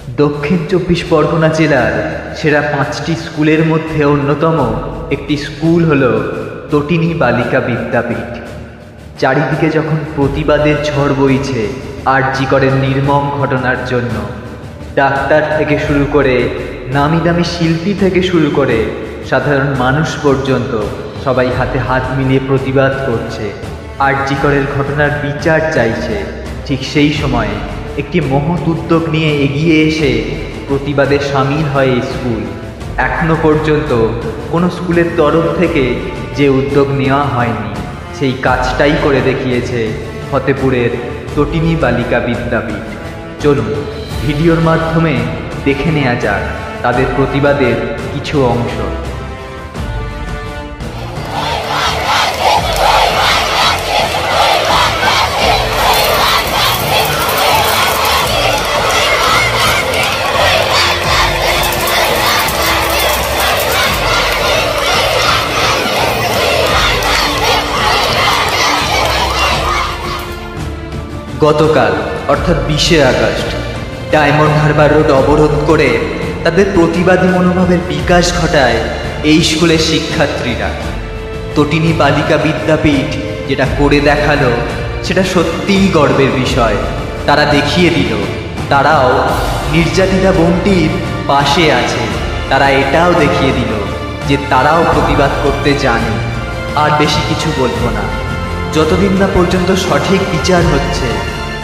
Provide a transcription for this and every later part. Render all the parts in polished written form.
দক্ষিণ চব্বিশ পরগনা জেলার সেরা ৫টি স্কুলের মধ্যে অন্যতম একটি স্কুল হল তটিনী বালিকা বিদ্যাপীঠ। চারিদিকে যখন প্রতিবাদের ঝড় বইছে আরজি করের নির্মম ঘটনার জন্য, ডাক্তার থেকে শুরু করে নামি দামি শিল্পী থেকে শুরু করে সাধারণ মানুষ পর্যন্ত সবাই হাতে হাত মিলিয়ে প্রতিবাদ করছে, আরজি করের ঘটনার বিচার চাইছে, ঠিক সেই সময়ে একটি মহৎ উদ্যোগ নিয়ে এগিয়ে এসে প্রতিবাদে সামিল হয় এই স্কুল। এখনো পর্যন্ত কোনো স্কুলের তরফ থেকে যে উদ্যোগ নেওয়া হয়নি, সেই কাজটাই করে দেখিয়েছে ফতেপুরের তটিনী বালিকা বিদ্যাপীঠ। চলুন ভিডিওর মাধ্যমে দেখে নেওয়া যাক তাদের প্রতিবাদের কিছু অংশ। গতকাল অর্থাৎ ২০শে আগস্ট ডায়মন্ড হারবার রোড অবরোধ করে তাদের প্রতিবাদী মনোভাবের বিকাশ ঘটায় এই স্কুলের শিক্ষার্থীরা। তটিনী বালিকা বিদ্যাপীঠ যেটা করে দেখালো সেটা সত্যিই গর্বের বিষয়। তারা দেখিয়ে দিল তারাও নির্যাতিতা বোনটির পাশে আছে। তারা এটাও দেখিয়ে দিল যে তারাও প্রতিবাদ করতে জানে। আর বেশি কিছু বলবো না। যতদিন না পর্যন্ত সঠিক বিচার হচ্ছে,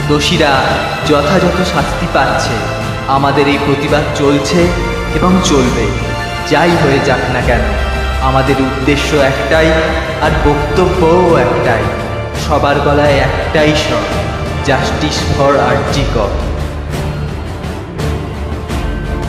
দোষীরা যথাযথ শাস্তি পাচ্ছে, আমাদের এই প্রতিবাদ চলছে এবং চলবে। যাই হয়ে যাক না কেন, আমাদের উদ্দেশ্য একটাই আর বক্তব্যও একটাই। সবার গলায় একটাই স্বর, জাস্টিস ফর আরজি কর।